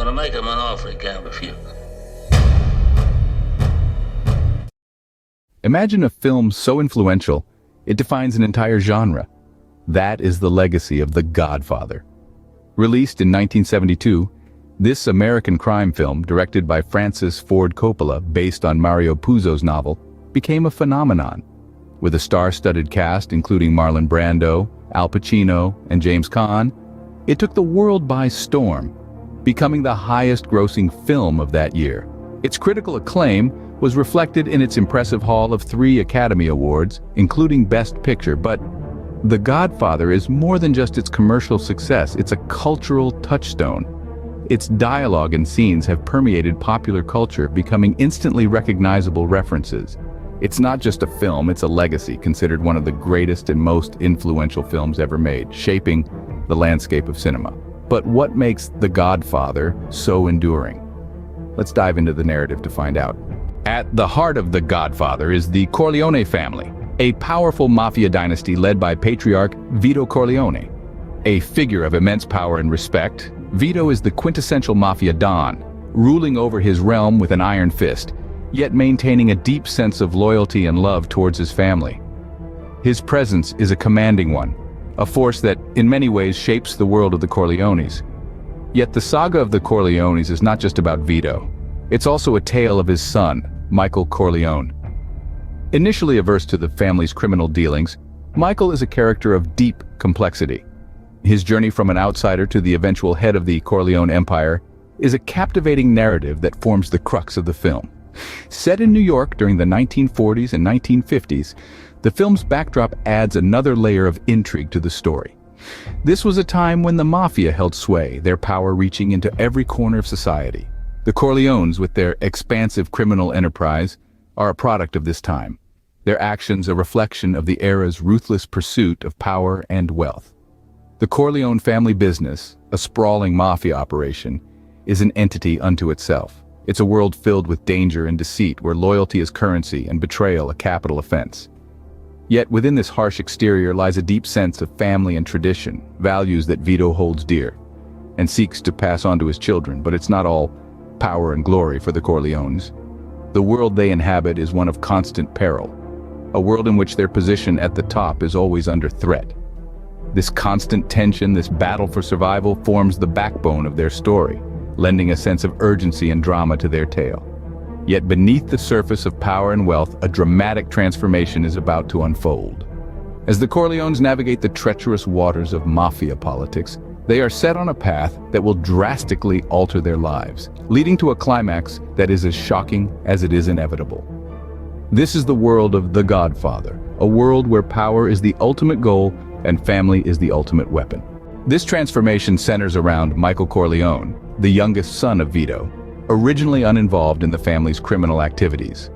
gonna make him an offer he can't refuse. Imagine a film so influential, it defines an entire genre. That is the legacy of The Godfather. Released in 1972, this American crime film, directed by Francis Ford Coppola, based on Mario Puzo's novel, became a phenomenon. With a star-studded cast including Marlon Brando, Al Pacino, and James Caan, it took the world by storm, becoming the highest-grossing film of that year. Its critical acclaim was reflected in its impressive haul of 3 Academy Awards, including Best Picture, but The Godfather is more than just its commercial success, it's a cultural touchstone. Its dialogue and scenes have permeated popular culture, becoming instantly recognizable references. It's not just a film, it's a legacy, considered one of the greatest and most influential films ever made, shaping the landscape of cinema. But what makes The Godfather so enduring? Let's dive into the narrative to find out. At the heart of The Godfather is the Corleone family, a powerful mafia dynasty led by patriarch Vito Corleone. A figure of immense power and respect, Vito is the quintessential mafia don, ruling over his realm with an iron fist, yet maintaining a deep sense of loyalty and love towards his family. His presence is a commanding one, a force that, in many ways, shapes the world of the Corleones. Yet the saga of the Corleones is not just about Vito. It's also a tale of his son, Michael Corleone. Initially averse to the family's criminal dealings, Michael is a character of deep complexity. His journey from an outsider to the eventual head of the Corleone empire is a captivating narrative that forms the crux of the film. Set in New York during the 1940s and 1950s, the film's backdrop adds another layer of intrigue to the story. This was a time when the mafia held sway, their power reaching into every corner of society. The Corleones, with their expansive criminal enterprise, are a product of this time. Their actions a reflection of the era's ruthless pursuit of power and wealth. The Corleone family business, a sprawling mafia operation, is an entity unto itself. It's a world filled with danger and deceit, where loyalty is currency and betrayal a capital offense. Yet within this harsh exterior lies a deep sense of family and tradition, values that Vito holds dear and seeks to pass on to his children. But it's not all power and glory for the Corleones. The world they inhabit is one of constant peril, a world in which their position at the top is always under threat. This constant tension, this battle for survival, forms the backbone of their story, lending a sense of urgency and drama to their tale. Yet beneath the surface of power and wealth, a dramatic transformation is about to unfold. As the Corleones navigate the treacherous waters of mafia politics, they are set on a path that will drastically alter their lives, leading to a climax that is as shocking as it is inevitable. This is the world of The Godfather, a world where power is the ultimate goal and family is the ultimate weapon. This transformation centers around Michael Corleone, the youngest son of Vito, originally uninvolved in the family's criminal activities.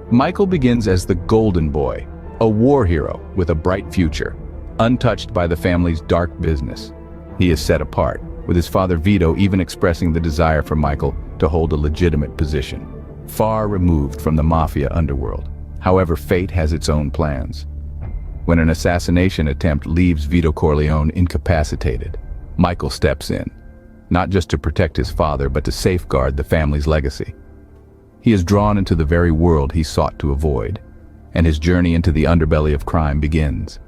Michael begins as the golden boy, a war hero with a bright future, untouched by the family's dark business. He is set apart, with his father Vito even expressing the desire for Michael to hold a legitimate position, far removed from the mafia underworld. However, fate has its own plans. When an assassination attempt leaves Vito Corleone incapacitated, Michael steps in, not just to protect his father, but to safeguard the family's legacy. He is drawn into the very world he sought to avoid, and his journey into the underbelly of crime begins.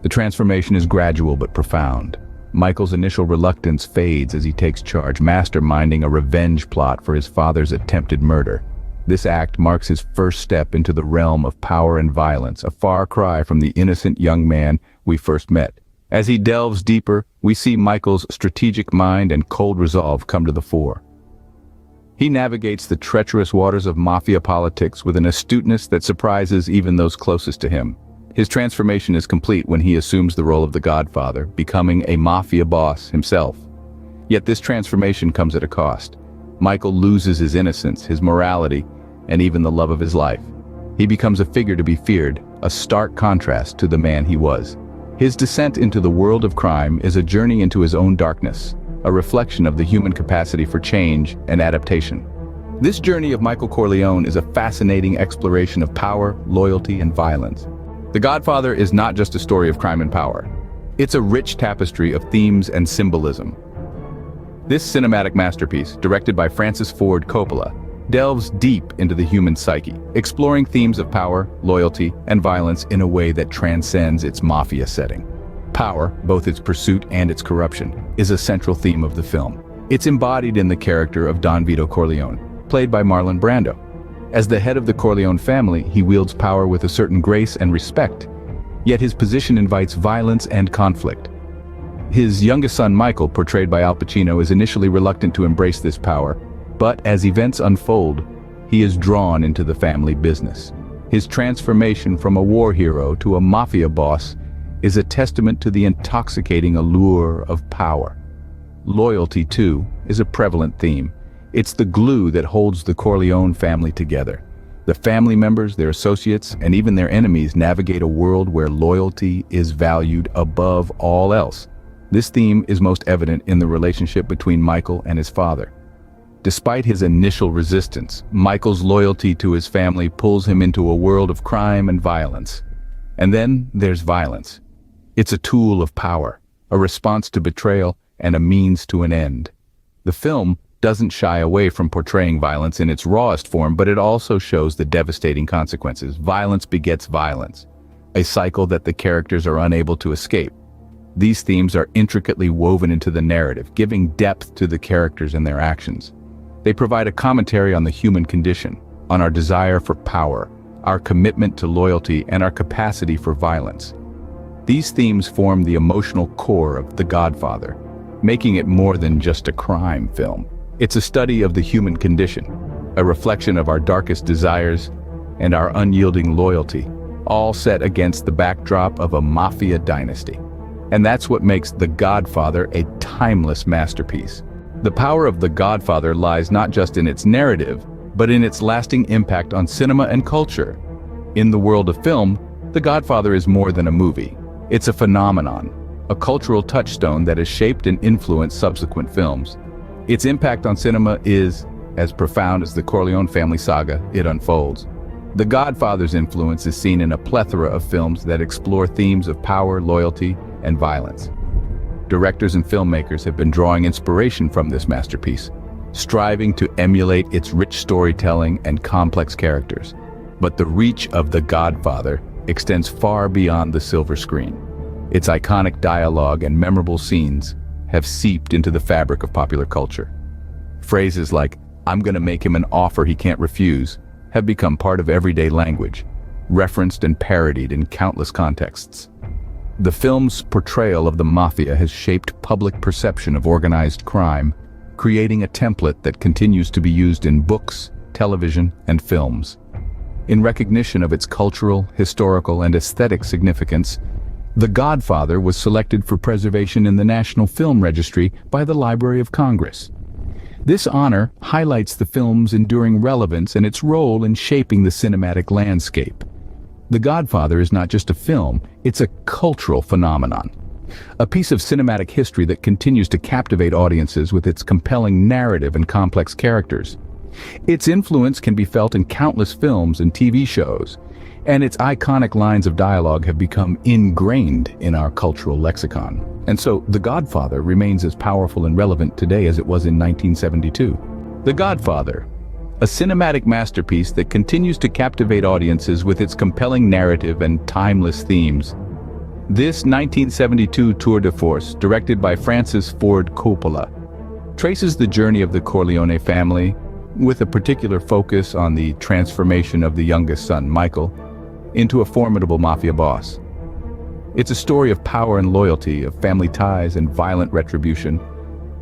The transformation is gradual but profound. Michael's initial reluctance fades as he takes charge, masterminding a revenge plot for his father's attempted murder. This act marks his first step into the realm of power and violence, a far cry from the innocent young man we first met. As he delves deeper, we see Michael's strategic mind and cold resolve come to the fore. He navigates the treacherous waters of mafia politics with an astuteness that surprises even those closest to him. His transformation is complete when he assumes the role of the Godfather, becoming a mafia boss himself. Yet this transformation comes at a cost. Michael loses his innocence, his morality, and even the love of his life. He becomes a figure to be feared, a stark contrast to the man he was. His descent into the world of crime is a journey into his own darkness, a reflection of the human capacity for change and adaptation. This journey of Michael Corleone is a fascinating exploration of power, loyalty, and violence. The Godfather is not just a story of crime and power. It's a rich tapestry of themes and symbolism. This cinematic masterpiece, directed by Francis Ford Coppola, delves deep into the human psyche, exploring themes of power, loyalty, and violence in a way that transcends its mafia setting. Power, both its pursuit and its corruption, is a central theme of the film. It's embodied in the character of Don Vito Corleone, played by Marlon Brando. As the head of the Corleone family, he wields power with a certain grace and respect, yet his position invites violence and conflict. His youngest son Michael, portrayed by Al Pacino, is initially reluctant to embrace this power, but as events unfold, he is drawn into the family business. His transformation from a war hero to a mafia boss is a testament to the intoxicating allure of power. Loyalty, too, is a prevalent theme. It's the glue that holds the Corleone family together. The family members, their associates, and even their enemies navigate a world where loyalty is valued above all else. This theme is most evident in the relationship between Michael and his father. Despite his initial resistance, Michael's loyalty to his family pulls him into a world of crime and violence. And then there's violence. It's a tool of power, a response to betrayal, and a means to an end. The film doesn't shy away from portraying violence in its rawest form, but it also shows the devastating consequences. Violence begets violence, a cycle that the characters are unable to escape. These themes are intricately woven into the narrative, giving depth to the characters and their actions. They provide a commentary on the human condition, on our desire for power, our commitment to loyalty, and our capacity for violence. These themes form the emotional core of The Godfather, making it more than just a crime film. It's a study of the human condition, a reflection of our darkest desires and our unyielding loyalty, all set against the backdrop of a mafia dynasty. And that's what makes The Godfather a timeless masterpiece. The power of The Godfather lies not just in its narrative, but in its lasting impact on cinema and culture. In the world of film, The Godfather is more than a movie. It's a phenomenon, a cultural touchstone that has shaped and influenced subsequent films. Its impact on cinema is as profound as the Corleone family saga it unfolds. The Godfather's influence is seen in a plethora of films that explore themes of power, loyalty, and violence. Directors and filmmakers have been drawing inspiration from this masterpiece, striving to emulate its rich storytelling and complex characters. But the reach of The Godfather extends far beyond the silver screen. Its iconic dialogue and memorable scenes have seeped into the fabric of popular culture. Phrases like, "I'm gonna make him an offer he can't refuse," have become part of everyday language, referenced and parodied in countless contexts. The film's portrayal of the mafia has shaped public perception of organized crime, creating a template that continues to be used in books, television, and films. In recognition of its cultural, historical, and aesthetic significance, The Godfather was selected for preservation in the National Film Registry by the Library of Congress. This honor highlights the film's enduring relevance and its role in shaping the cinematic landscape. The Godfather is not just a film, it's a cultural phenomenon. A piece of cinematic history that continues to captivate audiences with its compelling narrative and complex characters. Its influence can be felt in countless films and TV shows, and its iconic lines of dialogue have become ingrained in our cultural lexicon. And so, The Godfather remains as powerful and relevant today as it was in 1972. The Godfather, a cinematic masterpiece that continues to captivate audiences with its compelling narrative and timeless themes. This 1972 tour de force, directed by Francis Ford Coppola, traces the journey of the Corleone family, with a particular focus on the transformation of the youngest son, Michael, into a formidable mafia boss. It's a story of power and loyalty, of family ties and violent retribution,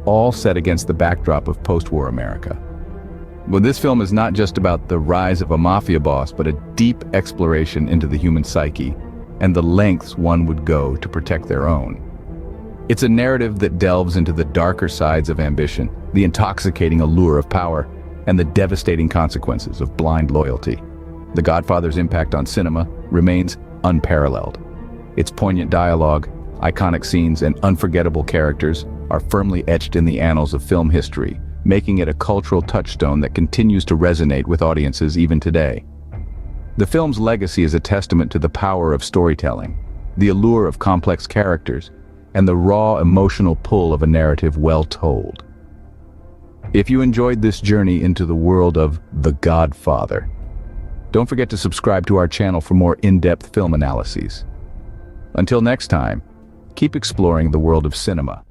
all set against the backdrop of post-war America. But this film is not just about the rise of a mafia boss, but a deep exploration into the human psyche and the lengths one would go to protect their own. It's a narrative that delves into the darker sides of ambition, the intoxicating allure of power, and the devastating consequences of blind loyalty. The Godfather's impact on cinema remains unparalleled. Its poignant dialogue, iconic scenes, and unforgettable characters are firmly etched in the annals of film history, making it a cultural touchstone that continues to resonate with audiences even today. The film's legacy is a testament to the power of storytelling, the allure of complex characters, and the raw emotional pull of a narrative well told. If you enjoyed this journey into the world of The Godfather, don't forget to subscribe to our channel for more in-depth film analyses. Until next time, keep exploring the world of cinema.